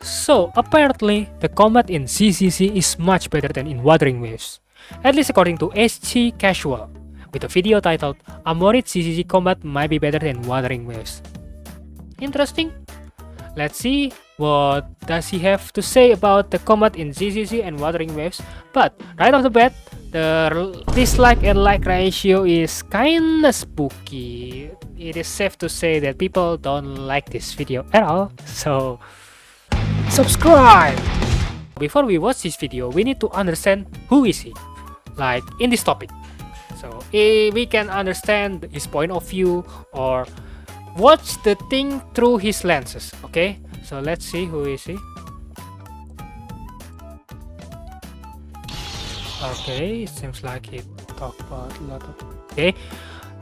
So apparently the combat in ZZZ is much better than in Wuthering Waves, at least according to SG Casual, with a video titled "I'm worried ZZZ combat might be better than Wuthering Waves." Interesting. Let's see what does he have to say about the combat in ZZZ and Wuthering Waves. But right off the bat, the dislike and like ratio is kinda spooky. It is safe to say that people don't like this video at all, so subscribe! Before we watch this video, we need to understand who is he, like in this topic. So we can understand his point of view or watch the thing through his lenses, okay? So let's see who is he. Okay, it seems like he talked about a lot of... Okay,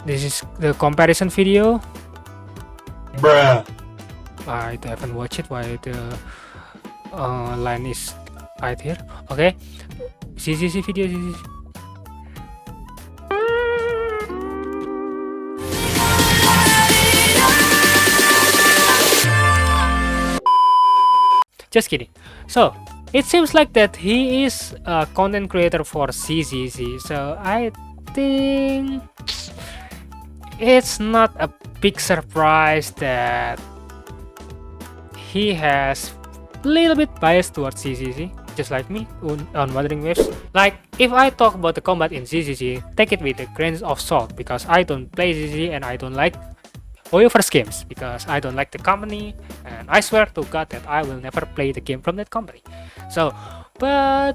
this is the comparison video. Bruh. I haven't watched it, why the line is right here. Okay, CCC video, CCC. Just kidding. So it seems like that he is a content creator for CCC. So I think it's not a big surprise that he has a little bit bias towards CCC, just like me on Wuthering Waves. Like if I talk about the combat in CCC, take it with a grain of salt because I don't play CCC and I don't like Hoyoverse games because I don't like the company, and I swear to God that I will never play the game from that company. So, but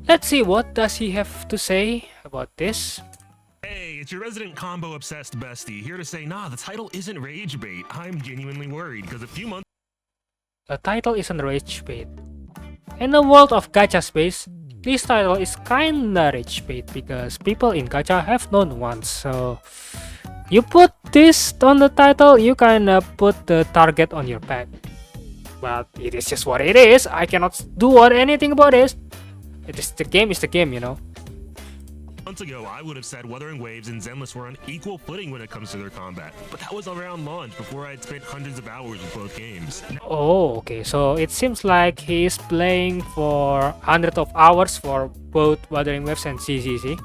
let's see what does he have to say about this. Hey, it's your resident combo obsessed bestie here to say, nah, the title isn't rage bait. I'm genuinely worried because a few months. The title isn't rage bait. In the world of gacha space, this title is kinda rage bait because people in gacha have known once. So you put this on the title, you kinda put the target on your back. But it is just what it is. I cannot do anything about it. The game is the game, you know. Months ago, I would have said Wuthering Waves and Zenless were on equal footing when it comes to their combat, but that was around launch before I'd spent hundreds of hours with both games. Oh, okay. So it seems like he is playing for hundreds of hours for both Wuthering Waves and CCC.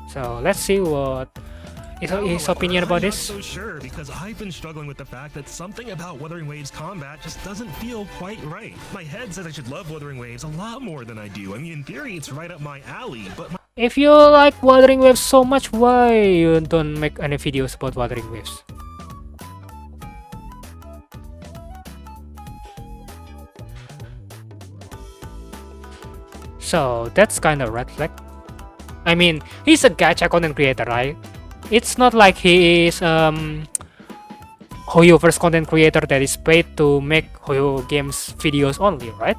So let's see what is his opinion about this. I'm not so sure because I've been struggling with the fact that something about Wuthering Waves combat just doesn't feel quite right. My head says I should love Wuthering Waves a lot more than I do. I mean, in theory, it's right up my alley, but If you like Wuthering Waves so much, why you don't make any videos about Wuthering Waves? So that's kind of red flag. I mean, he's a gacha content creator, right? It's not like he is Hoyoverse content creator that is paid to make Hoyo games videos only, right?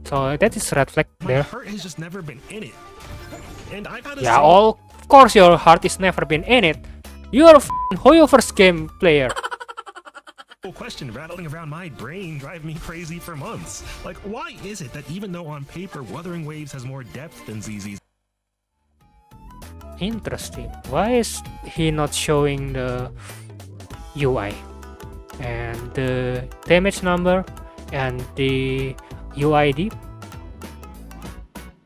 So that is red flag there. my heart has just never been in it. And I've had a Yeah, of course your heart is never been in it. You're a Hoyoverse game player. question rattling around my brain drive me crazy for months. Like, why is it that even though on paper Wuthering Waves has more depth than ZZ's? Interesting. Why is he not showing the UI and the damage number and the UID?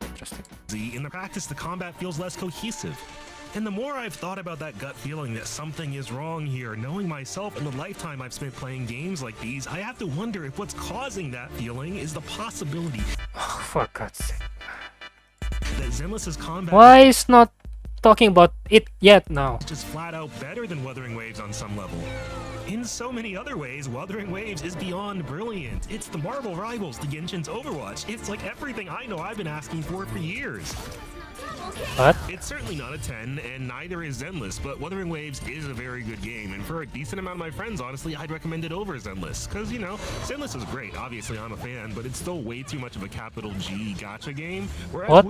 Interesting. In the practice, the combat feels less cohesive. And the more I've thought about that gut feeling that something is wrong here, knowing myself and the lifetime I've spent playing games like these, I have to wonder if what's causing that feeling is the possibility For God's sake. that Zenless's combat Why is not talking about it yet now? is just flat out better than Wuthering Waves on some level. In so many other ways, Wuthering Waves is beyond brilliant. It's the Marvel rivals to Genshin's Overwatch. It's like everything I know I've been asking for years. What? It's certainly not a 10, and neither is Zenless, but Wuthering Waves is a very good game, and for a decent amount of my friends, honestly, I'd recommend it over Zenless. Because, you know, Zenless is great, obviously I'm a fan, but it's still way too much of a capital G gacha game. What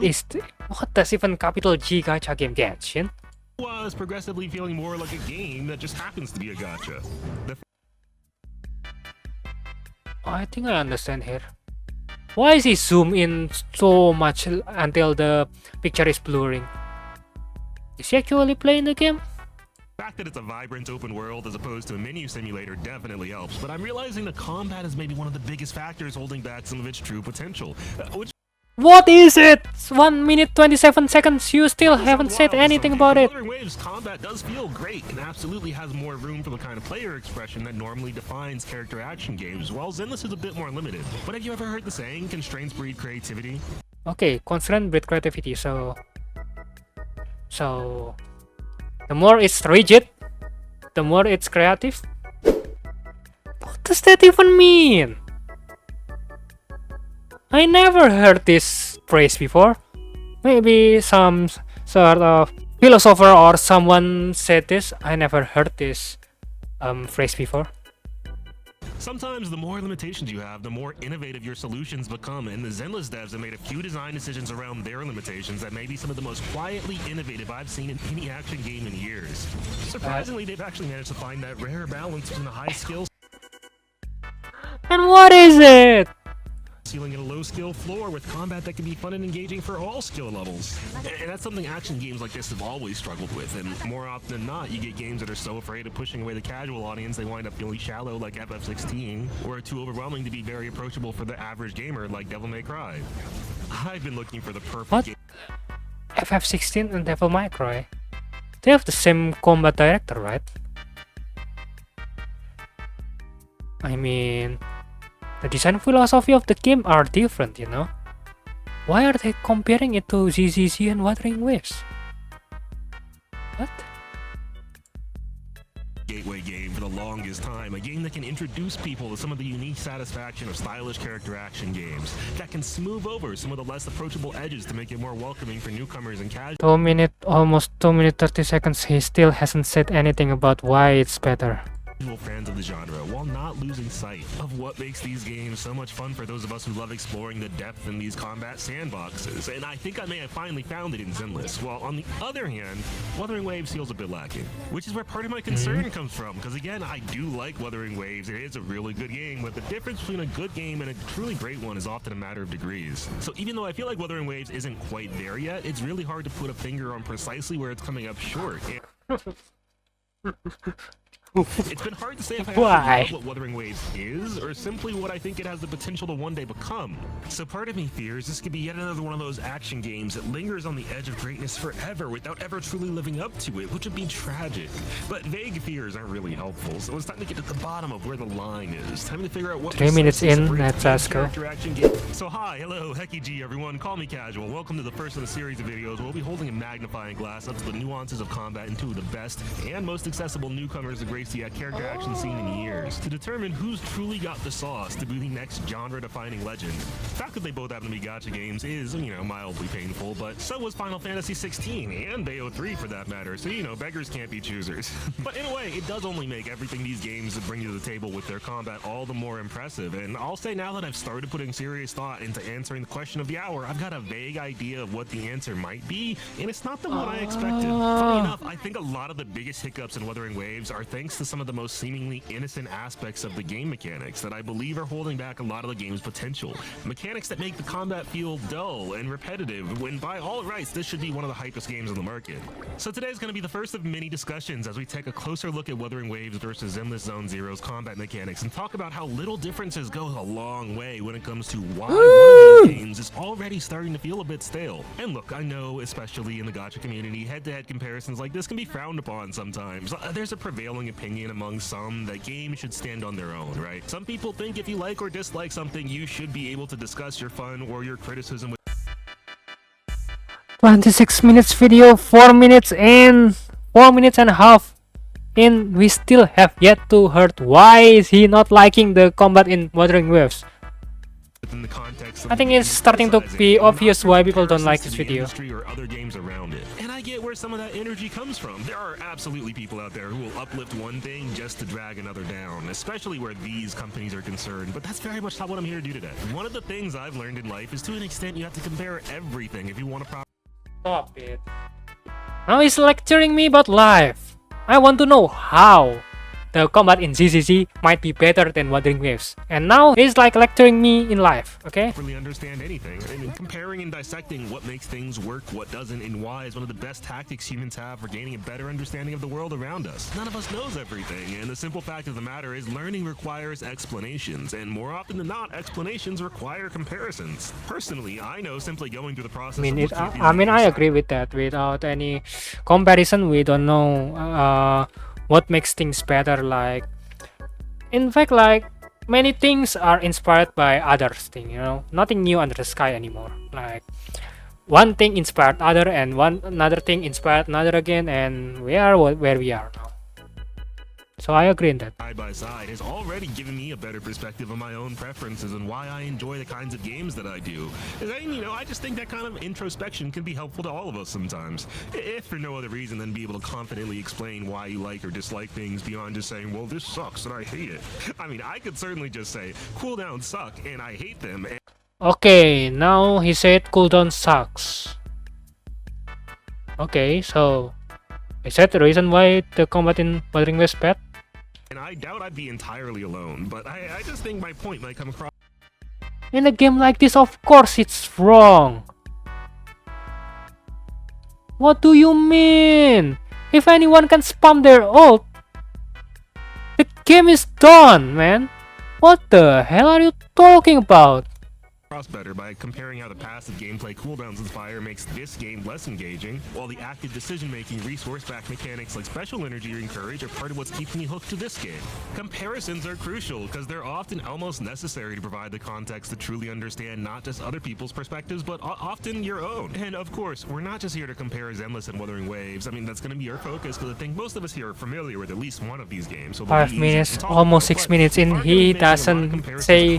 does even capital G gacha game Genshin? was progressively feeling more like a game that just happens to be a gacha. I think I understand here. Why is he zoom in so much until the picture is blurring? Is he actually playing the game? The fact that it's a vibrant open world as opposed to a menu simulator definitely helps, but I'm realizing the combat is maybe one of the biggest factors holding back some of its true potential. What is it? 1 minute 27 seconds. You still haven't said anything about it. Wuthering Waves combat does feel great and absolutely has more room for the kind of player expression that normally defines character action games, while Zenless is a bit more limited. But have you ever heard the saying, constraints breed creativity? Okay, constraint breed creativity. So the more it's rigid, the more it's creative. What does that even mean? I never heard this phrase before. Maybe some sort of philosopher or someone said this. I never heard this phrase before. Sometimes the more limitations you have, the more innovative your solutions become, and the Zenless devs have made a few design decisions around their limitations that may be some of the most quietly innovative I've seen in any action game in years. Surprisingly, they've actually managed to find that rare balance between a high skill And what is it? ceiling and a low skill floor with combat that can be fun and engaging for all skill levels. And that's something action games like this have always struggled with, and more often than not, you get games that are so afraid of pushing away the casual audience they wind up feeling shallow like FF16, or too overwhelming to be very approachable for the average gamer like Devil May Cry. I've been looking for the perfect What? game. FF16 and Devil May Cry. They have the same combat director, right? I mean, the design philosophy of the game are different, you know? Why are they comparing it to ZZZ and Wuthering Waves? What? Gateway game for the longest time, a game that can introduce people to some of the unique satisfaction of stylish character action games, that can smooth over some of the less approachable edges to make it more welcoming for newcomers and casual Almost 2 minutes 30 seconds. He still hasn't said anything about why it's better. fans of the genre, while not losing sight of what makes these games so much fun for those of us who love exploring the depth in these combat sandboxes. And I think I may have finally found it in Zenless, while on the other hand, Wuthering Waves feels a bit lacking, which is where part of my concern comes from, because again, I do like Wuthering Waves, it is a really good game, but the difference between a good game and a truly great one is often a matter of degrees. So even though I feel like Wuthering Waves isn't quite there yet, it's really hard to put a finger on precisely where it's coming up short. It's been hard to say if I actually know what Wuthering Waves is, or simply what I think it has the potential to one day become. So part of me fears this could be yet another one of those action games that lingers on the edge of greatness forever without ever truly living up to it, which would be tragic. But vague fears aren't really helpful, so it's time to get to the bottom of where the line is. Time to figure out what 3 minutes in, separates let's the go. character action game. So hi, hello, Hecky G everyone, call me Casual. Welcome to the first in a series of videos where we'll be holding a magnifying glass up to the nuances of combat and two of the best and most accessible newcomers to grace the character action seen in years, to determine who's truly got the sauce to be the next genre-defining legend. The fact that they both happen to be gacha games is, mildly painful, but so was Final Fantasy 16 and Bayo 3 for that matter, so beggars can't be choosers. But in a way, it does only make everything these games bring to the table with their combat all the more impressive, and I'll say now that I've started putting serious thought into answering the question of the hour, I've got a vague idea of what the answer might be, and it's not the one I expected. Funny enough, I think a lot of the biggest hiccups in Wuthering Waves are thanks to some of the most seemingly innocent aspects of the game mechanics that I believe are holding back a lot of the game's potential. Mechanics that make the combat feel dull and repetitive, when by all rights this should be one of the hypest games on the market. So today's going to be the first of many discussions as we take a closer look at Wuthering Waves versus zenlessonezero's combat mechanics and talk about how little differences go a long way when it comes to why one of these games is already starting to feel a bit stale. And look, I know, especially in the gacha community, head-to-head comparisons like this can be frowned upon sometimes. There's a prevailing opinion among some that games should stand on their own, right? Some people think if you like or dislike something, you should be able to discuss your fun or your criticism with 26 minutes video, 4 minutes and 4 minutes and a half in. We still have yet to heard why is he not liking the combat in Wuthering Waves. within the context of I think the it's starting to criticizing, be not obvious through why people don't comparisons like to this the video. industry or other games around it. And I get where some of that energy comes from. There are absolutely people out there who will uplift one thing just to drag another down, especially where these companies are concerned. But that's very much not what I'm here to do today. One of the things I've learned in life is to an extent you have to compare everything if you want to Stop it. Now he's lecturing me about life. I want to know how. the combat in CCC might be better than Wuthering Waves. And now he's like lecturing me in life, okay? Really understand anything. I mean, comparing and dissecting what makes things work, what doesn't, and why is one of the best tactics humans have for gaining a better understanding of the world around us. None of us knows everything, and the simple fact of the matter is learning requires explanations, and more often than not, explanations require comparisons. Personally, I know simply going through the process I agree with that. Without any comparison, we don't know what makes things better. Like, in fact, like many things are inspired by others thing, you know, nothing new under the sky anymore. Like one thing inspired other, and another thing inspired another again, and we are where we are now. So I agree in that. Side by side has already given me a better perspective of my own preferences and why I enjoy the kinds of games that I do. And, you know, I just think that kind of introspection can be helpful to all of us sometimes. If for no other reason than be able to confidently explain why you like or dislike things beyond just saying, well, this sucks and I hate it. I mean, I could certainly just say, cooldowns suck and I hate them. Okay, now he said cooldown sucks. Okay, so is that the reason why the combat in Wuthering Waves bad? And I doubt I'd be entirely alone, but I just think my point might come across. In a game like this, of course it's wrong. What do you mean? If anyone can spam their ult, the game is done, man. What the hell are you talking about? Better by comparing how the passive gameplay cooldowns inspire makes this game less engaging, while the active decision-making resource-backed mechanics like special energy encourage are part of what's keeping me hooked to this game. Comparisons are crucial because they're often almost necessary to provide the context to truly understand not just other people's perspectives, but often your own. And of course, we're not just here to compare Zenless and Wuthering Waves. I mean, that's going to be our focus because I think most of us here are familiar with at least one of these games. So 5 minutes, almost 6 minutes in, he doesn't say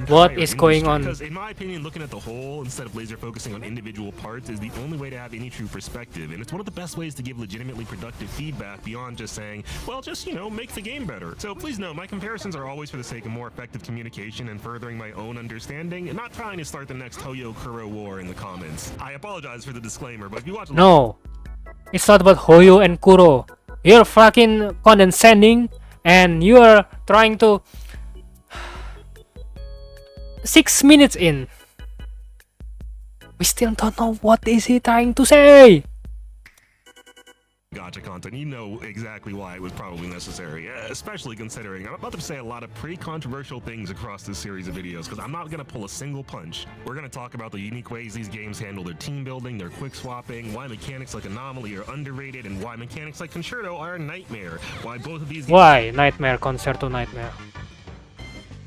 what is going on. In my opinion, looking at the whole instead of laser focusing on individual parts is the only way to have any true perspective, and it's one of the best ways to give legitimately productive feedback beyond just saying, well, just, you know, make the game better. So please know, my comparisons are always for the sake of more effective communication and furthering my own understanding, and not trying to start the next Hoyo Kuro war in the comments. I apologize for the disclaimer, but if you watch No, it's not about Hoyo and Kuro. You're fucking condescending, and you're trying to 6 minutes in, we still don't know what is he trying to say. Gacha content, you know exactly why it was probably necessary, especially considering I'm about to say a lot of pretty controversial things across this series of videos, because I'm not going to pull a single punch. We're going to talk about the unique ways these games handle their team building, their quick swapping, why mechanics like Anomaly are underrated, and why mechanics like Concerto are a nightmare. Why both of these games— Why Nightmare, Concerto, Nightmare?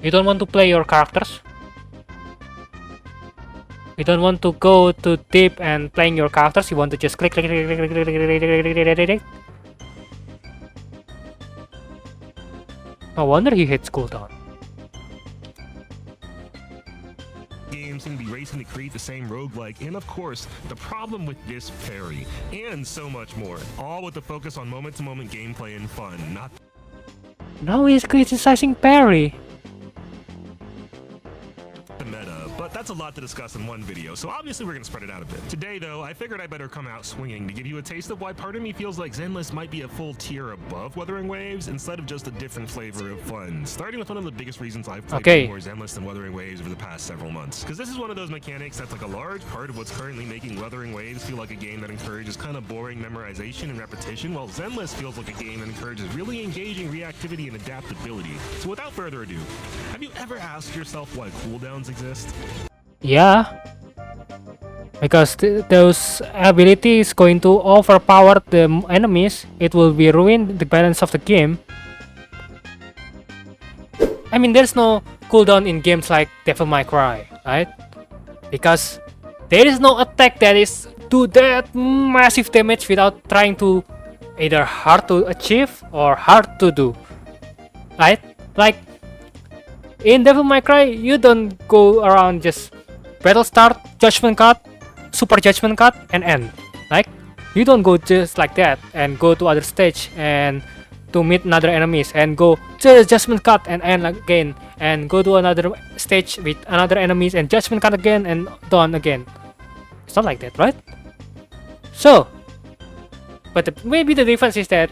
You don't want to play your characters? You don't want to go too deep and playing your characters, you want to just click. No wonder he hates cooldown. Games seem to be racing to create the same roguelike, and of course, the problem with this parry, and so much more. All with the focus on moment-to-moment gameplay and fun, not— Now he's criticizing parry. the meta, but that's a lot to discuss in one video, so obviously we're going to spread it out a bit. Today, though, I figured I better come out swinging to give you a taste of why part of me feels like Zenless might be a full tier above Wuthering Waves instead of just a different flavor of fun, starting with one of the biggest reasons I've played more Zenless than Wuthering Waves over the past several months. Because this is one of those mechanics that's like a large part of what's currently making Wuthering Waves feel like a game that encourages kind of boring memorization and repetition, while Zenless feels like a game that encourages really engaging reactivity and adaptability. So without further ado, have you ever asked yourself why cooldowns exist? Yeah, because those abilities going to overpower the enemies. It will be ruin the balance of the game. I mean, there's no cooldown in games like Devil May Cry, right? Because there is no attack that is do that massive damage without trying to either hard to achieve or hard to do, right? Like in Devil May Cry, you don't go around just battle start, judgment card, super judgment card, and end. Like, you don't go just like that and go to other stage and to meet another enemies and go just judgment card and end again and go to another stage with another enemies and judgment card again and done again. It's not like that, right? So, but maybe the difference is that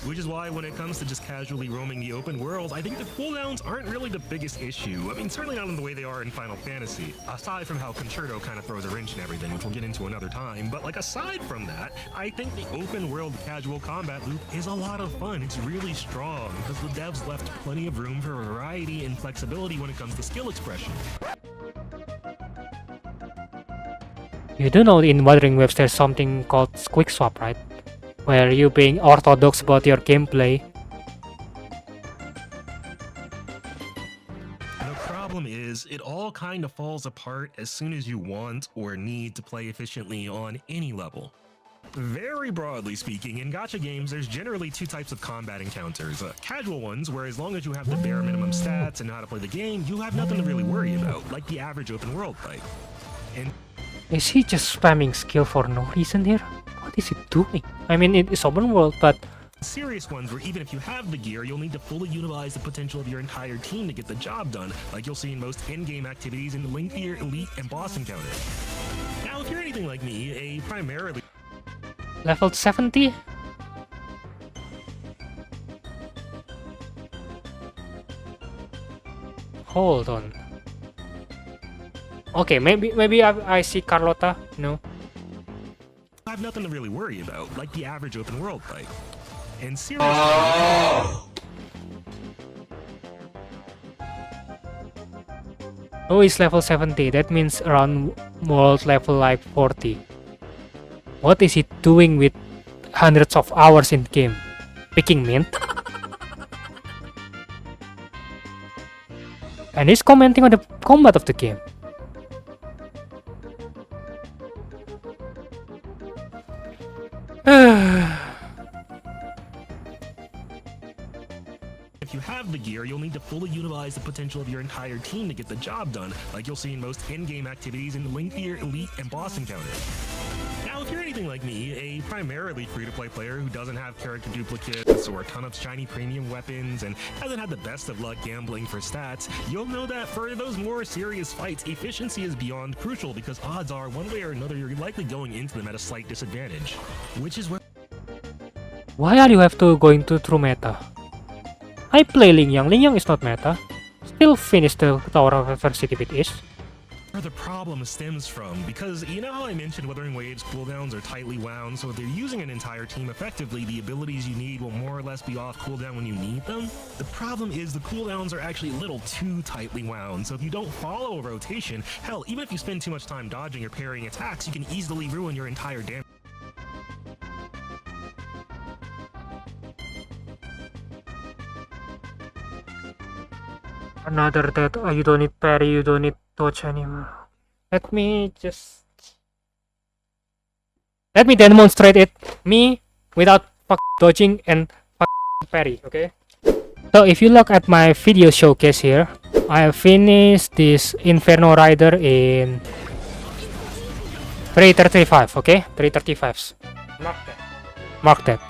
Which is why when it comes to just casually roaming the open world, I think the cooldowns aren't really the biggest issue. I mean, certainly not in the way they are in Final Fantasy, aside from how Concerto kind of throws a wrench and everything, which we'll get into another time. But like aside from that, I think the open world casual combat loop is a lot of fun. It's really strong because the devs left plenty of room for variety and flexibility when it comes to skill expression. You do know in Wuthering Waves there's something called quick swap, right? Where you being orthodox about your gameplay. The problem is, it all kind of falls apart as soon as you want or need to play efficiently on any level. Very broadly speaking, in gacha games, there's generally two types of combat encounters. Casual ones, where as long as you have the bare minimum stats and know how to play the game, you have nothing to really worry about, like the average open world fight. And Is he just spamming skill for no reason here? What is he doing? I mean, it is open world, but serious ones where even if you have the gear, you'll need to fully utilize the potential of your entire team to get the job done, like you'll see in most in-game activities in the lengthier elite and boss encounters. Now, if you're anything like me, a primarily level 70? Hold on. Okay, maybe I see Carlota. No. I have nothing to really worry about, like the average open world fight. And seriously, Oh, it's level 70. That means around world level like 40. What is he doing with hundreds of hours in game? Picking mint? And he's commenting on the combat of the game. if you have the gear, you'll need to fully utilize the potential of your entire team to get the job done, like you'll see in most in-game activities in the lengthier elite and boss encounters. Now, if you're anything like me, a primarily free-to-play player who doesn't have character duplicates or a ton of shiny premium weapons and hasn't had the best of luck gambling for stats, you'll know that for those more serious fights, efficiency is beyond crucial because odds are, one way or another, you're likely going into them at a slight disadvantage. Which is where Why are you have to going to true meta? I play Ling Yang. Ling Yang is not meta. Still finish the Tower of Adversity with Is. where the problem stems from, because you know how I mentioned Wuthering Waves cooldowns are tightly wound, so if they're using an entire team effectively, the abilities you need will more or less be off cooldown when you need them. The problem is the cooldowns are actually a little too tightly wound, so if you don't follow a rotation, hell, even if you spend too much time dodging or parrying attacks, you can easily ruin your entire damage. Another that you don't need parry, you don't need dodge anymore. Let me demonstrate it. Me without dodging and parry, okay? So if you look at my video showcase here, I have finished this Inferno Rider in 335, okay? 335s. Mark that.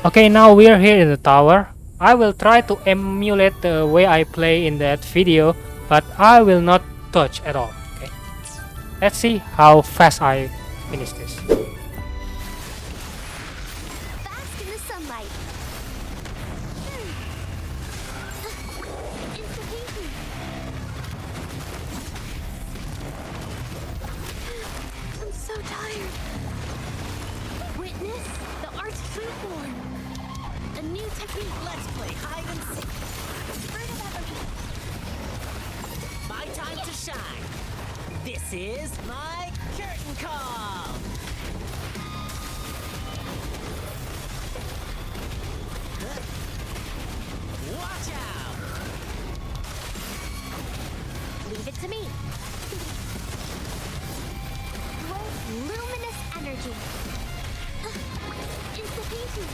Okay, now we're here in the tower. I will try to emulate the way I play in that video, but I will not touch at all. Okay, let's see how fast I finish this. Bask in the sunlight. Instantaneously. I'm so tired. Witness the art's free form. A new technique. Let's play hide and seek. My time to shine. This is my curtain call. Watch out. Leave it to me. Grow luminous energy. Instantaneously.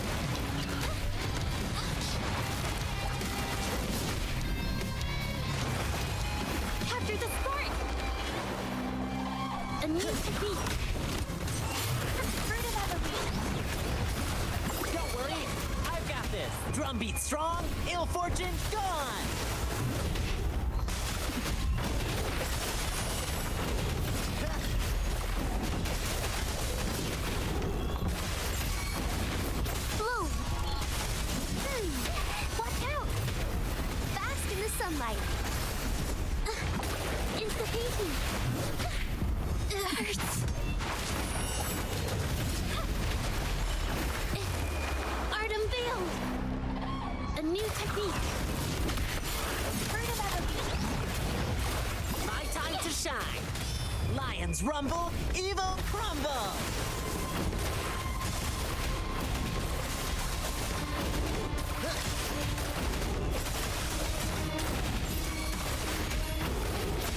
Capture the spark! A new technique! Fruit of evolution! Don't worry, I've got this. Drumbeat strong, ill fortune gone. Bloom! technique. My time to shine. Lions rumble, evil crumble.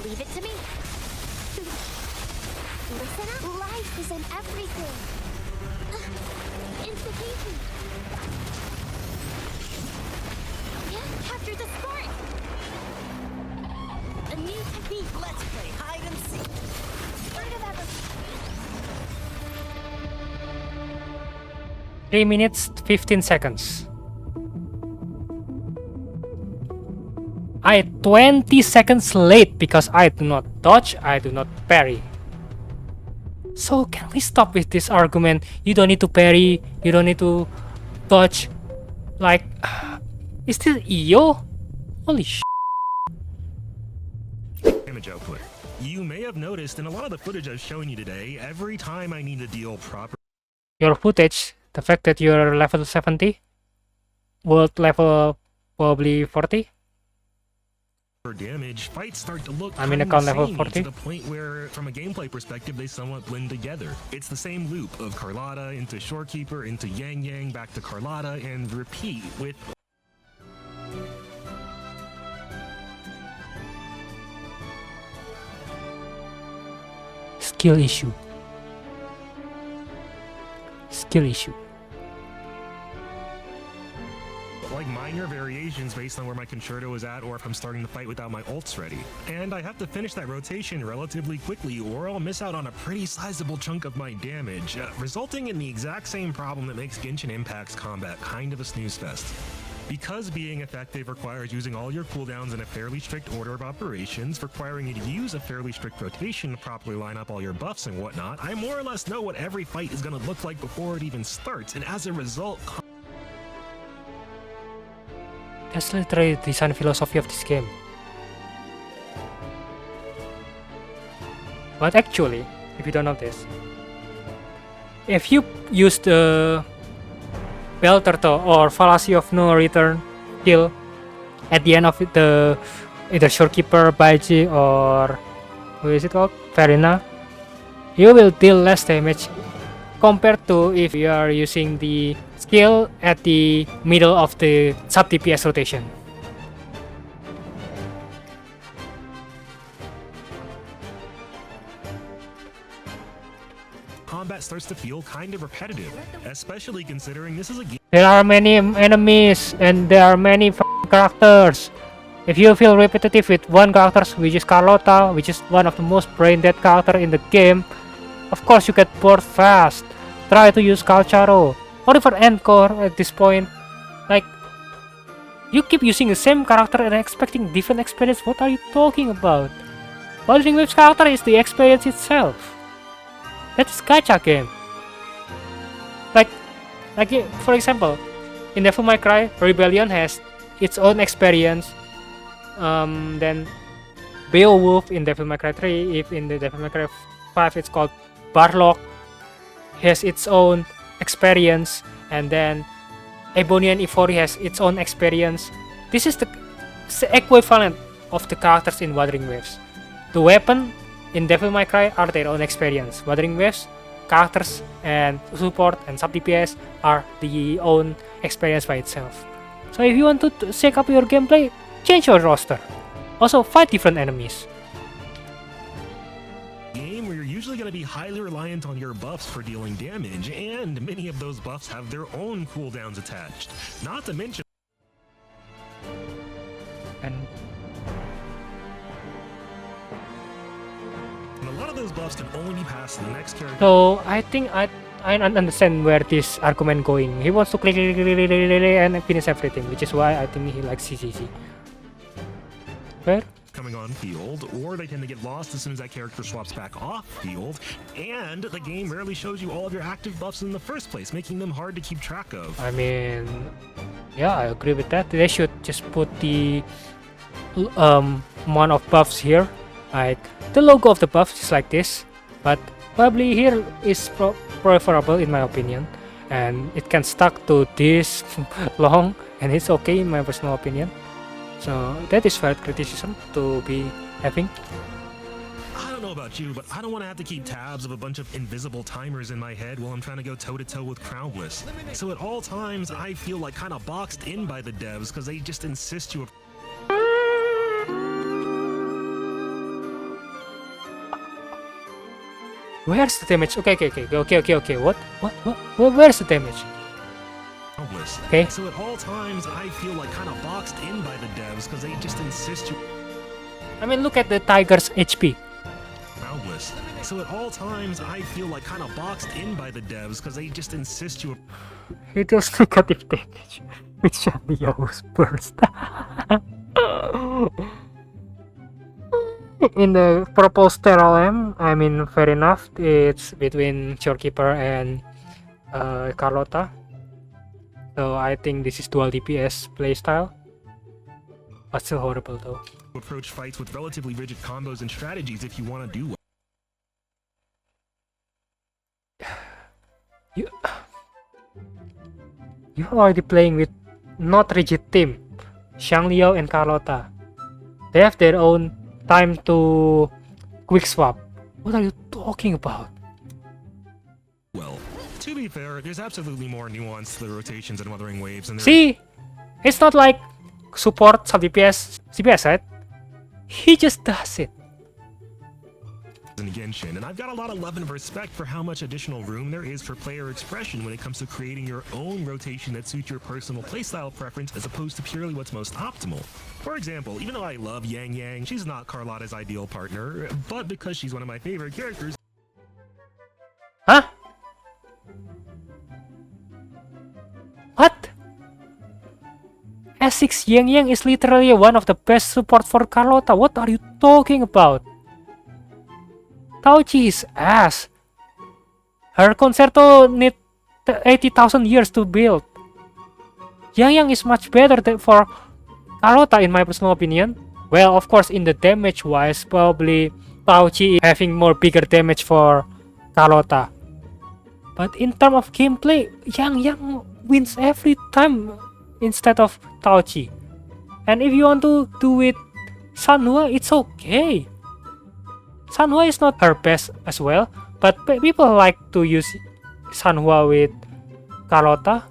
Leave it to me. Listen up. Life is in everything. Instigating. Can't capture the spark. A new technique. Let's play hide and seek. Part of everything. 3 minutes 15 seconds. I 20 seconds late because I do not dodge, I do not parry. So can we stop with this argument? You don't need to parry, you don't need to dodge. Like, is this EO? Holy sh**. Damage output. You may have noticed in a lot of the footage I've shown you today, every time I need to deal proper Your footage, the fact that you're level 70, world level probably 40. damage, fights start to look I'm in kinda account level samey 40. to the point where, from a gameplay perspective, they somewhat blend together. It's the same loop of Carlotta into Shorekeeper into Yang Yang back to Carlotta and repeat with Skill issue. Skill issue. like minor variations based on where my concerto is at or if I'm starting the fight without my ults ready. And I have to finish that rotation relatively quickly or I'll miss out on a pretty sizable chunk of my damage, resulting in the exact same problem that makes Genshiниmpact's combat kind of a snooze fest. Because being effective requires using all your cooldowns in a fairly strict order of operations, requiring you to use a fairly strict rotation to properly line up all your buffs and whatnot, I more or less know what every fight is going to look like before it even starts, and as a result, That's literally the design philosophy of this game. But actually, if you don't know this, if you use the Bell Turtle or Fallacy of No Return skill at the end of the either Shorekeeper, Baiji, or what is it called? Farina, you will deal less damage compared to if you are using the skill at the middle of the sub DPS rotation. combat starts to feel kind of repetitive, especially considering this is a game. There are many enemies and there are many characters. If you feel repetitive with one character, which is Carlotta, which is one of the most brain dead character in the game, of course you get bored fast. Try to use Calcharo or even Encore at this point. Like, you keep using the same character and expecting different experience. What are you talking about? Wuthering Waves character is the experience itself. That's gachagame. Like for example, in Devil May Cry, Rebellion has its own experience. Then Beowulf in Devil May Cry 3, if in the Devil May Cry 5 it's called Barlock, has its own experience, and then Ebony and Ivory has its own experience. This is the equivalent of the characters in Wuthering Waves. The weapon in Devil May Cry are their own experience. Wuthering Waves, characters and support and sub DPS are the own experience by itself. So if you want to shake up your gameplay, change your roster. Also fight different enemies. Game where you're usually going to be highly reliant on your buffs for dealing damage, and many of those buffs have their own cooldowns attached. Not to mention, And a lot of those buffs can only be passed to the next character. so I think I understand where this argument going. He wants to click and finish everything, which is why I think he likes CCC. Where? Coming on field, or they tend to get lost as soon as that character swaps back off field, and the game rarely shows you all of your active buffs in the first place, making them hard to keep track of. I mean, yeah, I agree with that. They should just put the amount of buffs here, like the logo of the buff, just like this. But probably here is preferable in my opinion. and it can stuck to this long, and it's okay in my personal opinion. So that is valid criticism to be having. I don't know about you, but I don't want to have to keep tabs of a bunch of invisible timers in my head while I'm trying to go toe-to-toe with Crownless. So at all times, I feel like kind of boxed in by the devs because they just insist you... Where's the damage? Okay. What? Where's the damage? Crownless. Okay. So at all times, I feel like kind of boxed in by the devs because they just insist you... I mean, look at the tiger's HP. Crownless. So at all times, I feel like kind of boxed in by the devs because they just insist you... It was negative damage with Shanlio's burst. In the proposed Terralem, I mean, fair enough. It's between Shorekeeper and Carlotta. So I think this is dual DPS playstyle. But still horrible though. Approach fights with relatively rigid combos and strategies if you want to do well. You're already playing with not rigid team, Shangliao and Carlotta. They have their own time to quick swap. What are you talking about? Well, to be fair, there's absolutely more nuance to the rotations and Wuthering Waves. And See, it's not like support sub DPS, CPS, right? He just does it. in Genshin, and I've got a lot of love and respect for how much additional room there is for player expression when it comes to creating your own rotation that suits your personal playstyle preference as opposed to purely what's most optimal. For example, even though I love Yang Yang, she's not Carlotta's ideal partner, but because she's one of my favorite characters... Huh? What? S6 Yang Yang is literally one of the best support for Carlotta. What are you talking about? Tauchi is ass. Her concerto need 80,000 years to build. Yang Yang is much better for Carlotta in my personal opinion. Well, of course, in the damage wise, probably Tauchi is having more bigger damage for Carlotta. But in terms of gameplay, Yang Yang wins every time instead of Tauchi. And if you want to do it Sanhua, it's okay. Sanhua is not her best as well, but people like to use Sanhua with Carlotta.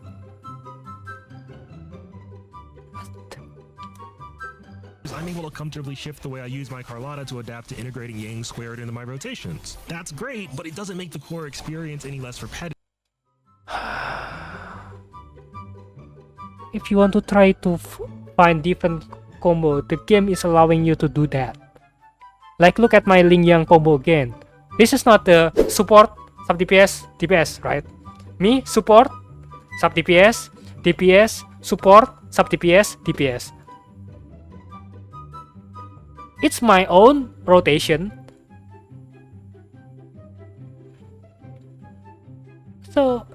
I'm able to comfortably shift the way I use my Carlotta to adapt to integrating Yang squared into my rotations. That's great, but it doesn't make the core experience any less repetitive. If you want to try to find different combo, the game is allowing you to do that. Like look at my Ling Yang combo again. This is not the support, sub DPS, DPS, right? Me, support, sub DPS, DPS, support, sub DPS, DPS. It's my own rotation. So,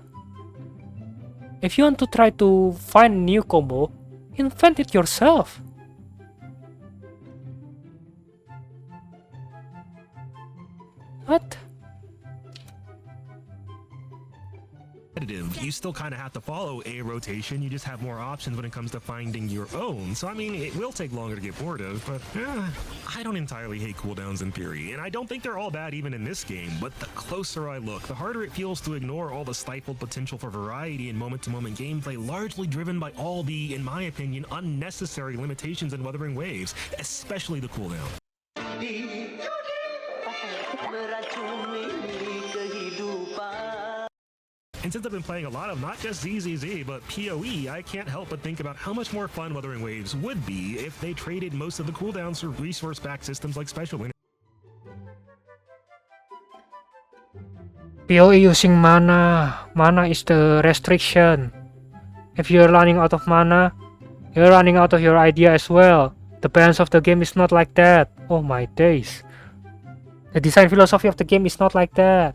if you want to try to find a new combo, invent it yourself. What? You still kind of have to follow a rotation, you just have more options when it comes to finding your own. So I mean, it will take longer to get bored of, but I don't entirely hate cooldowns in theory, and I don't think they're all bad even in this game, but the closer I look, the harder it feels to ignore all the stifled potential for variety and moment-to-moment gameplay, largely driven by all the, in my opinion, unnecessary limitations in Wuthering Waves, especially the cooldown. And since I've been playing a lot of not just ZZZ, but PoE, I can't help but think about how much more fun Wuthering Waves would be if they traded most of the cooldowns for resource-backed systems like Special Win. PoE using mana. Mana is the restriction. If you're running out of mana, you're running out of your idea as well. The balance of the game is not like that. Oh my days. The design philosophy of the game is not like that.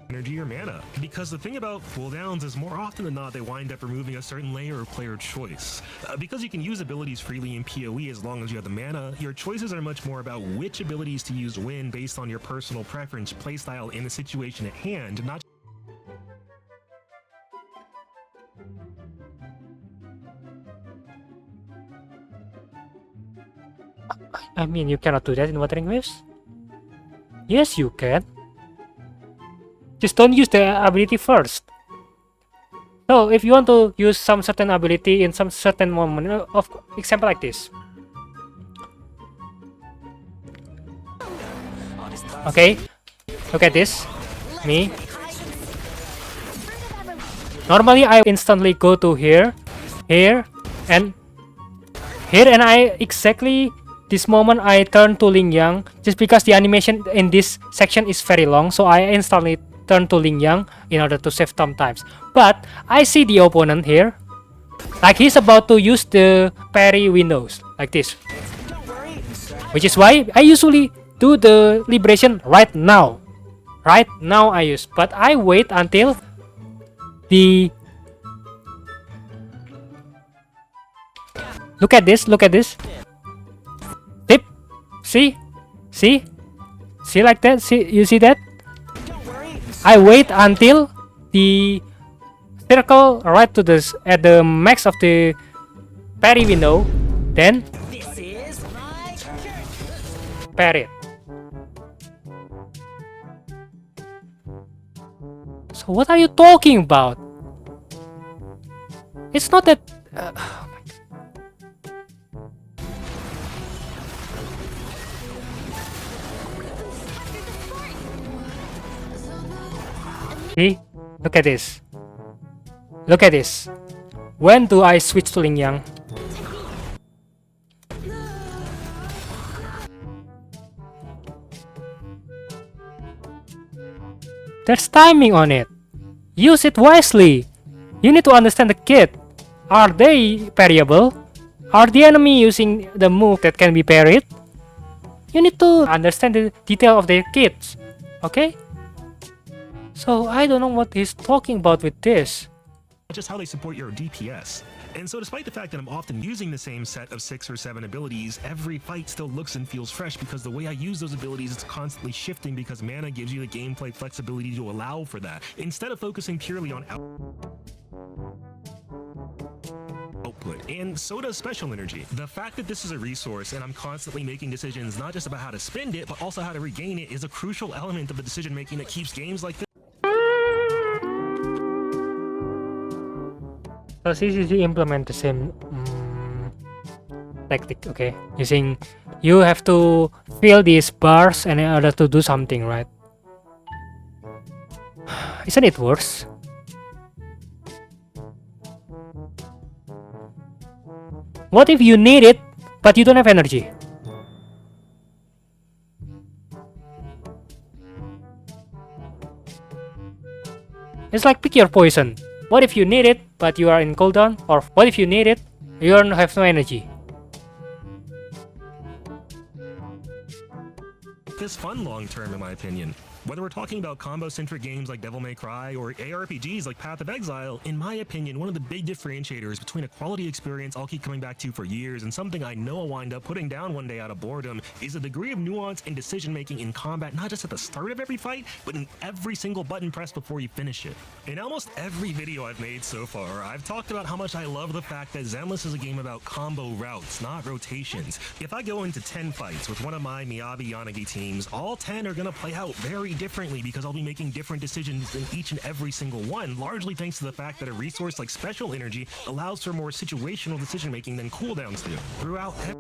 energy or mana. Because the thing about cooldowns is more often than not they wind up removing a certain layer of player choice. Because you can use abilities freely in PoE as long as you have the mana, your choices are much more about which abilities to use when based on your personal preference, playstyle, and the situation at hand, not I mean, you cannot do that in Wuthering Waves? Yes, you can. Just don't use the ability first. So, if you want to use some certain ability in some certain moment, of example like this. Okay, look at this. Me. Normally, I instantly go to here, and I exactly this moment I turn to Ling Yang just because the animation in this section is very long, so I instantly turn to Ling Yang in order to save times. But I see the opponent here, like he's about to use the parry windows like this, which is why I usually do the liberation right now. Right now I use, but I wait until the look at this. Tip. See like that. You see that? I wait until the circle right to this at the max of the parry window, then parry it. So what are you talking about? It's not that. See? Look at this. Look at this. When do I switch to Ling Yang? There's timing on it. Use it wisely. You need to understand the kit. Are they parryable? Are the enemy using the move that can be parried? You need to understand the detail of their kits. Okay? So I don't know what he's talking about with this. just how they support your DPS. And so despite the fact that I'm often using the same set of 6 or 7 abilities, every fight still looks and feels fresh because the way I use those abilities is constantly shifting because mana gives you the gameplay flexibility to allow for that, instead of focusing purely on output. And so does special energy. The fact that this is a resource and I'm constantly making decisions not just about how to spend it, but also how to regain it is a crucial element of the decision making that keeps games like this. So CCC implement the same tactic, okay? Using, you have to fill these bars in order to do something, right? Isn't it worse? What if you need it, but you don't have energy? It's like pick your poison. What if you need it, but you are in cooldown? Or what if you need it, you don't have no energy? It's fun long term, in my opinion. Whether we're talking about combo-centric games like Devil May Cry or ARPGs like Path of Exile, in my opinion, one of the big differentiators between a quality experience I'll keep coming back to for years and something I know I'll wind up putting down one day out of boredom is a degree of nuance and decision-making in combat, not just at the start of every fight, but in every single button press before you finish it. In almost every video I've made so far, I've talked about how much I love the fact that Zenless is a game about combo routes, not rotations. If I go into 10 fights with one of my Miyabi Yanagi teams, all 10 are gonna play out very differently because I'll be making different decisions in each and every single one, largely thanks to the fact that a resource like special energy allows for more situational decision making than cooldowns do. Throughout You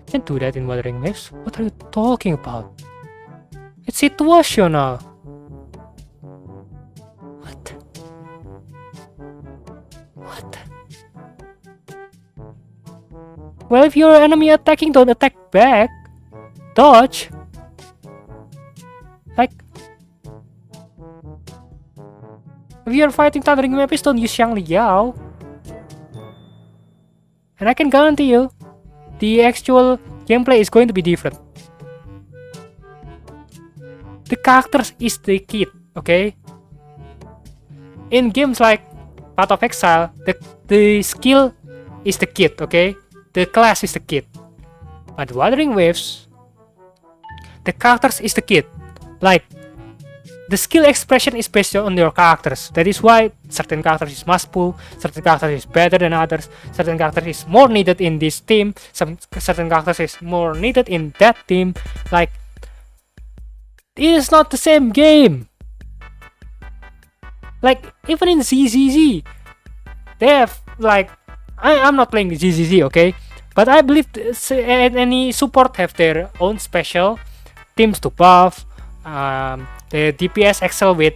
can't do that in Wuthering Waves. What are you talking about? It's situational. What? What? Well, if your enemy attacking, don't attack back. Dodge. Like, if you're fighting Thundering Waves, don't use Xiang Liao. And I can guarantee you, the actual gameplay is going to be different. the characters is the kid, okay? In games like Path of Exile, the skill is the kid, okay? The class is the kid. But Wuthering Waves, the characters is the kid. Like, the skill expression is based on your characters. That is why certain characters is must pull, certain characters is better than others, certain characters is more needed in this team, certain characters is more needed in that team. Like, it is not the same game. Like, even in ZZZ, they have, like, I'm not playing ZZZ, okay? But I believe any support have their own special teams to buff. The DPS excel with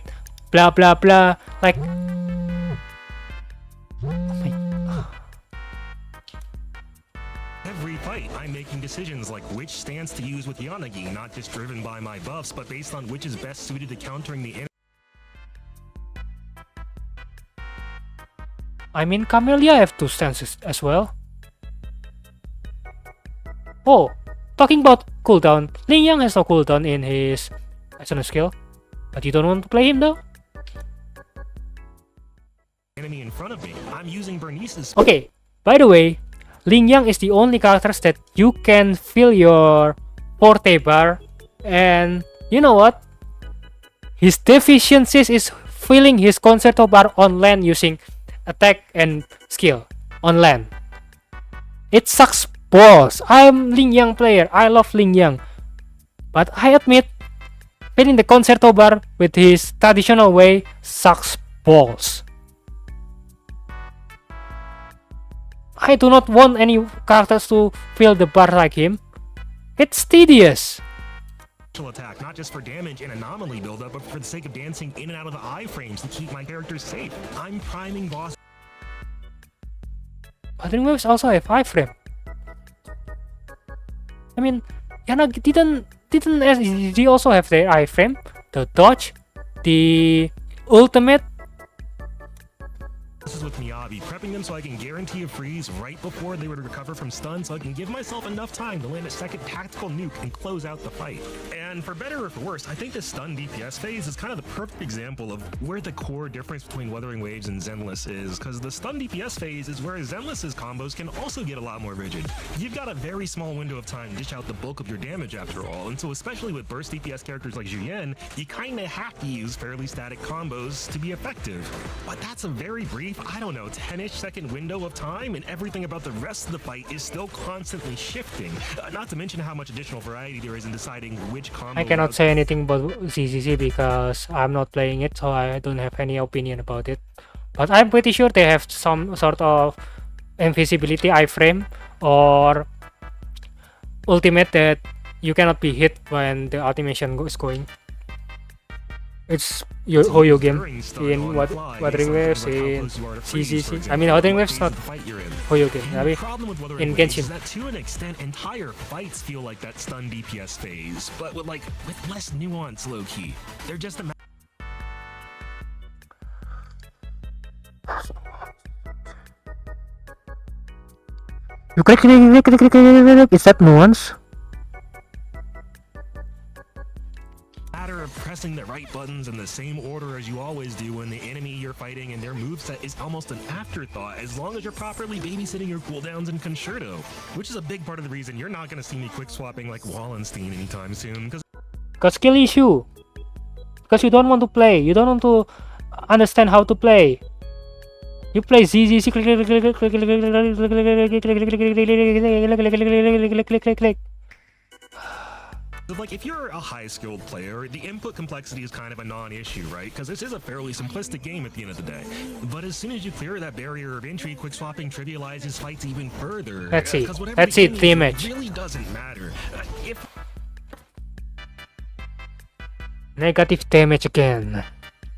blah blah blah. Like, Every fight, I'm making decisions like which stance to use with Yanagi, not just driven by my buffs, but based on which is best suited to countering the enemy. I mean, Camellia have two stances as well. Oh, talking about cooldown, Ling Yang has no cooldown in his Ascendant skill, but you don't want to play him though? Enemy in front of me. I'm using Bernice's. Okay, by the way, Ling Yang is the only characters that you can fill your forte bar, and you know what? His deficiencies is filling his concerto bar on land using attack and skill on land. It sucks balls. I'm Ling Yang player. I love Ling Yang, but I admit filling the concerto bar with his traditional way sucks balls. I do not want any characters to fill the bar like him. It's tedious. Attack, not just for damage and anomaly buildup, but for the sake of dancing in and out of the iframes to keep my characters safe. I'm priming boss. Wuthering Waves also have iframe. I mean, Yanagi didn't SGG also have their iframe, the dodge, the ultimate. This is with Miyabi, prepping them so I can guarantee a freeze right before they would recover from stun, so I can give myself enough time to land a second tactical nuke and close out the fight. And for better or for worse, I think this stun DPS phase is kind of the perfect example of where the core difference between Wuthering Waves and Zenless is, because the stun DPS phase is where Zenless's combos can also get a lot more rigid. You've got a very small window of time to dish out the bulk of your damage after all, and so especially with burst DPS characters like Juyen, you kinda have to use fairly static combos to be effective. But that's a very brief, I don't know, 10-ish second window of time, and everything about the rest of the fight is still constantly shifting. Not to mention how much additional variety there is in deciding which combo. I cannot say anything about ZZZ because I'm not playing it, so I don't have any opinion about it. But I'm pretty sure they have some sort of invisibility iframe or ultimate that you cannot be hit when the animation is going. It's Hoyo game in Wuthering Waves in CCC. I mean, Wuthering Waves not Hoyo game. I mean, in Genshin. That to an extent, entire fights feel like that stun DPS phase, but with less nuance, low key. They're just a. You click. Is that nuance? Matter of pressing the right buttons in the same order as you always do when the enemy you're fighting and their moveset is almost an afterthought as long as you're properly babysitting your cooldowns and concerto, which is a big part of the reason you're not going to see me quick swapping like Wallenstein anytime soon. Because skill issue. Because you don't want to play. You don't want to understand how to play. You play ZZZ click. Like, if you're a high-skilled player, the input complexity is kind of a non-issue, right? Because this is a fairly simplistic game at the end of the day. But as soon as you clear that barrier of entry, quick swapping trivializes fights even further. Let's see. Let's see damage. It really doesn't matter. If Negative damage again.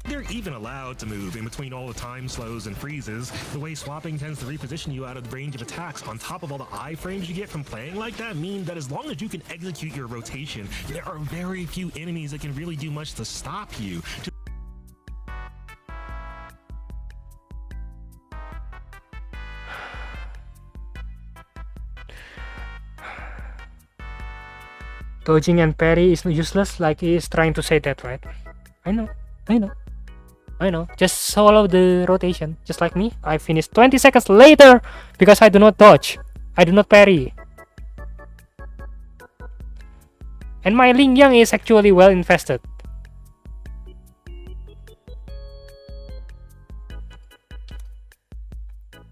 they're even allowed to move in between all the time slows and freezes, the way swapping tends to reposition you out of the range of attacks on top of all the iframes you get from playing like that mean that as long as you can execute your rotation, there are very few enemies that can really do much to stop you. dodging and parry is useless, like he is trying to say that, right? I know. Just follow the rotation, just like me. I finished 20 seconds later because I do not dodge. I do not parry. And my Ling Yang is actually well invested.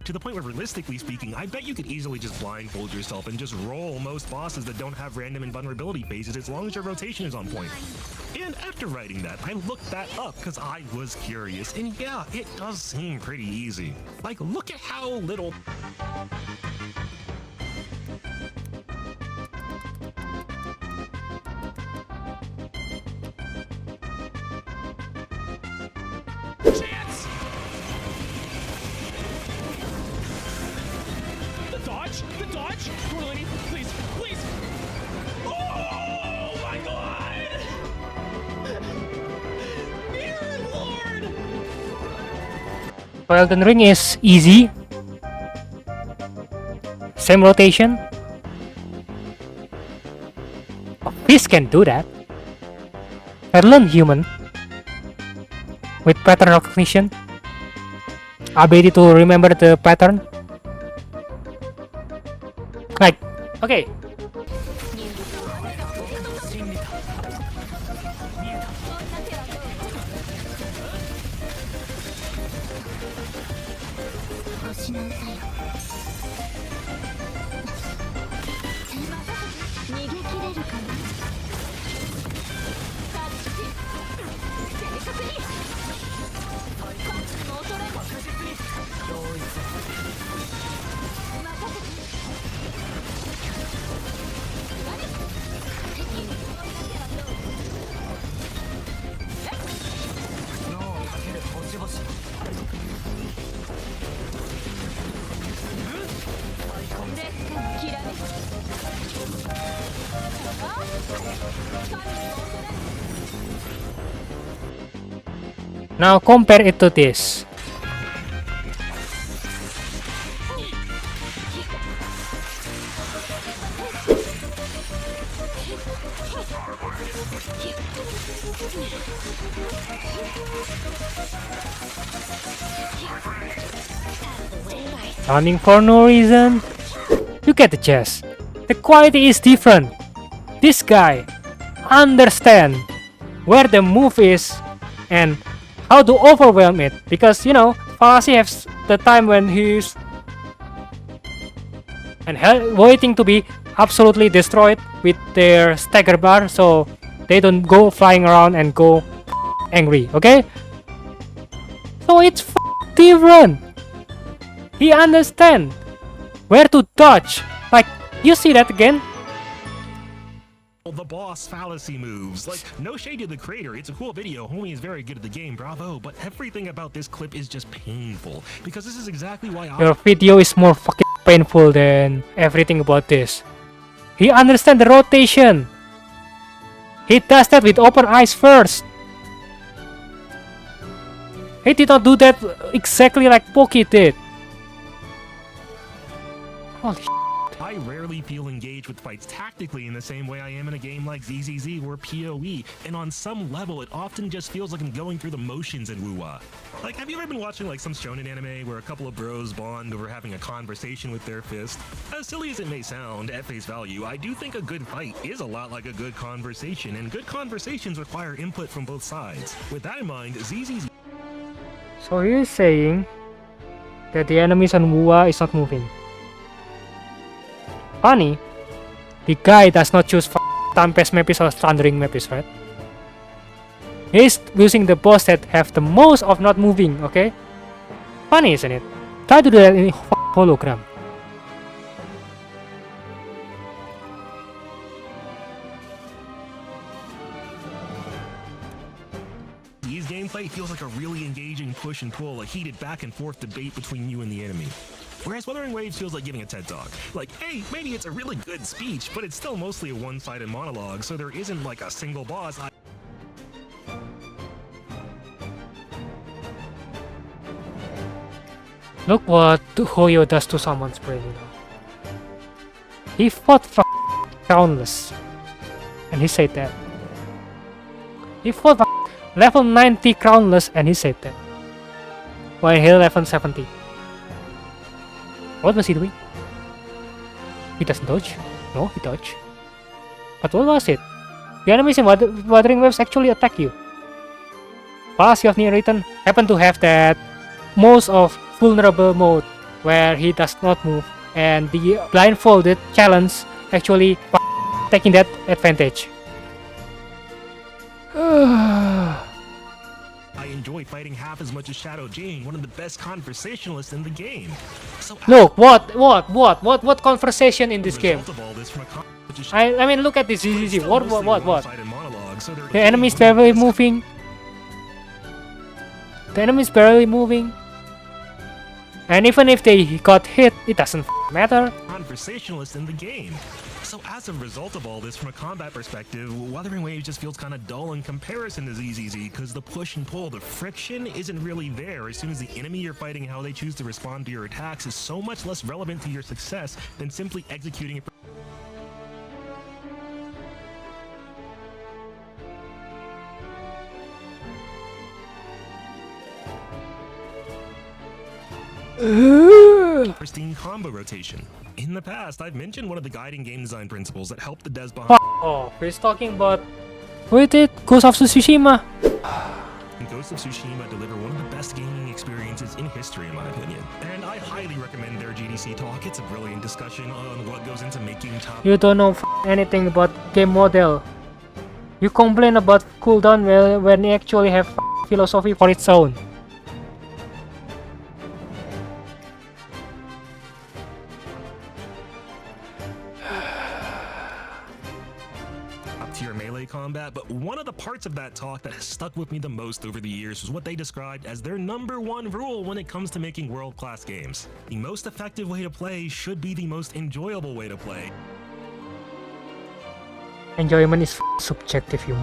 To the point where, realistically speaking, I bet you could easily just blindfold yourself and just roll most bosses that don't have random invulnerability phases as long as your rotation is on point. And after writing that, I looked that up because I was curious, and yeah, it does seem pretty easy. Like, look at how little... Chance! The dodge! Corlini, please, please! Oh my god! Mirror Lord! Elden Ring is easy. Same rotation. A fish can do that. I learned human. With pattern recognition. Ability to remember the pattern. Like, okay. Now compare it to this. Running for no reason. You get the gist. The quality is different. This guy understand where the move is and how to overwhelm it, because you know Fallacy has the time when he's and waiting to be absolutely destroyed with their stagger bar, so they don't go flying around and go angry. Okay, so it's different. He understand where to dodge. Like, you see that again? The boss fallacy moves. Like, no shade to the creator, it's a cool video, homie is very good at the game, bravo, but everything about this clip is just painful, because this is exactly why Your video is more fucking painful than everything about this. He understands the rotation. He does that with open eyes first. He did not do that exactly like Poki did. Holy shit. I rarely feel engaged with fights tactically in the same way I am in a game like ZZZ or PoE, and on some level it often just feels like I'm going through the motions in wuwa. Like, have you ever been watching like some shonen anime where a couple of bros bond over having a conversation with their fist? As silly as it may sound, at face value, I do think a good fight is a lot like a good conversation, and good conversations require input from both sides. With that in mind, ZZZ... So he's saying that the enemies on wuwa is not moving. Funny, the guy does not choose Tempest Mapis or Thundering Mapis, right? He's using the boss that have the most of not moving, okay? Funny, isn't it? Try to do that in hologram. His gameplay feels like a really engaging push and pull, a heated back and forth debate between you and the enemy. Whereas Wuthering Waves feels like giving a TED Talk. Like, hey, maybe it's a really good speech, but it's still mostly a one-sided monologue, so there isn't like a single boss. Look what Hoyo does to someone's brain, you know. He fought countless. and he said that. He fought level 90 crownless and he said that. While he level 70. What was he doing? He doesn't dodge. No, he dodged. But what was it? The enemies in Wuthering Waves actually attack you. Plus, you have near written happen to have that most of vulnerable mode where he does not move, and the blindfolded challenge actually taking that advantage. I enjoy fighting half as much as Shadow Jane, one of the best conversationalists in the game. So Look, what conversation in this game? result of all this from a I mean, look at this. Easy. What? one-sided monologue, so there The enemy is barely moving. The enemy is barely moving. And even if they got hit, it doesn't matter. conversationalist in the game. So as a result of all this, from a combat perspective, Wuthering Waves just feels kind of dull in comparison to ZZZ, because the push and pull, the friction isn't really there. As soon as the enemy you're fighting, how they choose to respond to your attacks is so much less relevant to your success than simply executing it. Pristine combo rotation. In the past, I've mentioned one of the guiding game design principles that helped the devs behind Oh, he's talking about. Wait, Ghost of Tsushima. Ghost of Tsushima deliver one of the best gaming experiences in history, in my opinion. And I highly recommend their GDC talk. It's a brilliant discussion on what goes into making top. You don't know anything about game model. You complain about cooldown when they actually have philosophy for its own. Tier melee combat, but one of the parts of that talk that has stuck with me the most over the years was what they described as their #1 rule when it comes to making world-class games. The most effective way to play should be the most enjoyable way to play. Enjoyment is subjective, you.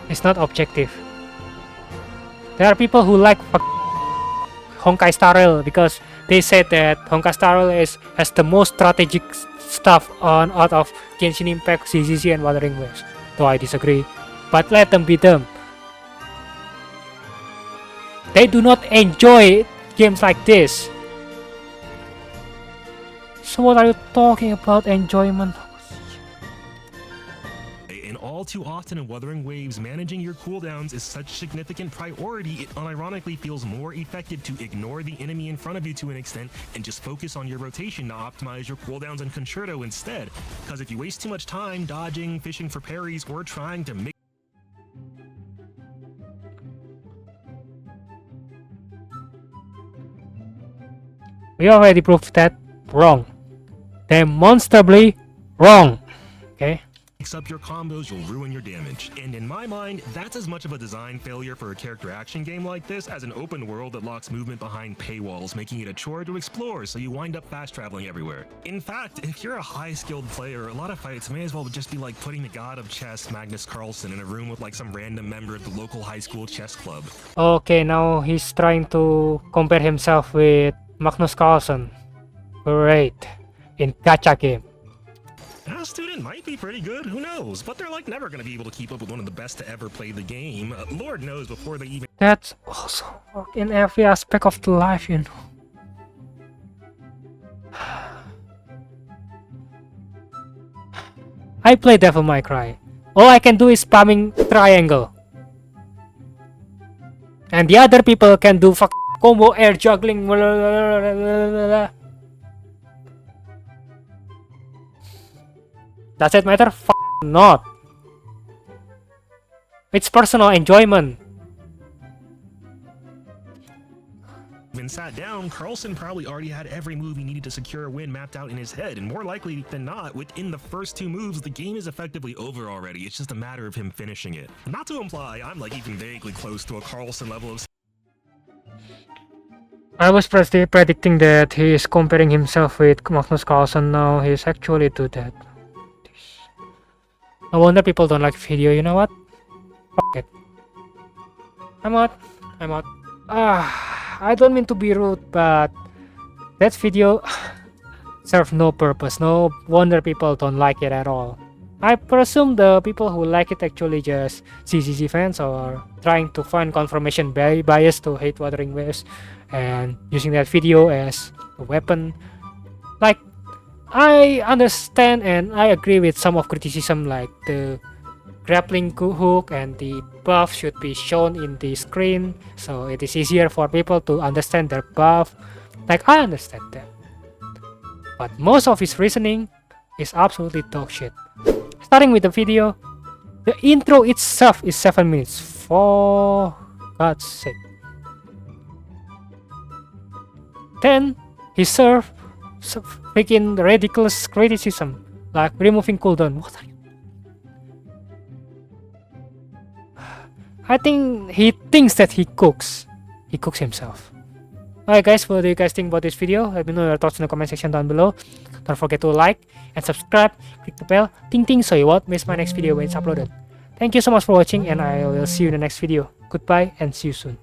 It's not objective. There are people who like honkaistarrail because they said that honkaistarrail has the most strategic stuff out of Genshiниmpact, ZZZ, and Wuthering Waves. Though I disagree, but let them be them. They do not enjoy games like this. So what are you talking about enjoyment? And all too often in Wuthering Waves, managing your cooldowns is such significant priority, it unironically feels more effective to ignore the enemy in front of you to an extent and just focus on your rotation to optimize your cooldowns and concerto instead. Because if you waste too much time dodging, fishing for parries, or trying to make We already proved that wrong. Demonstrably wrong. Okay? mix up your combos, you'll ruin your damage. And in my mind, that's as much of a design failure for a character action game like this as an open world that locks movement behind paywalls, making it a chore to explore, so you wind up fast traveling everywhere. In fact, if you're a high-skilled player, a lot of fights may as well just be like putting the god of chess, Magnus Carlsen, in a room with like some random member of the local high school chess club. Okay, now he's trying to compare himself with Magnus Carlsen. Great. In Gachagame. A student might be pretty good, who knows? But they're like never going to be able to keep up with one of the best to ever play the game. Lord knows before they even... That's also in every aspect of the life, you know. I play Devil May Cry. All I can do is spamming triangle. And the other people can do combo air juggling. Does it matter? Not. It's personal enjoyment. When sat down, Carlsen probably already had every move he needed to secure a win mapped out in his head, and more likely than not, within the first two moves, the game is effectively over already. It's just a matter of him finishing it. Not to imply I'm like even vaguely close to a Carlsen level of... I was predicting that he is comparing himself with Magnus Carlsen. Now he's actually do that. No wonder people don't like video. You know what? Fuck it. I'm out. I don't mean to be rude, but that video serve no purpose. No wonder people don't like it at all. I presume the people who like it actually just CCC fans or trying to find confirmation bias to hate Wuthering Waves and using that video as a weapon. Like, I understand and I agree with some of criticism, like the grappling hook and the buff should be shown in the screen so it is easier for people to understand their buff. Like, I understand that, but most of his reasoning is absolutely dog shit. Starting with the video, the intro itself is 7 minutes, for God's sake. Then he served freaking ridiculous criticism, like removing cooldown. What are you? I think he thinks that he cooks. He cooks himself. Alright guys, what do you guys think about this video? Let me know your thoughts in the comment section down below. Don't forget to like and subscribe, click the bell, ting ting, so you won't miss my next video when it's uploaded. Thank you so much for watching and I will see you in the next video. Goodbye and see you soon.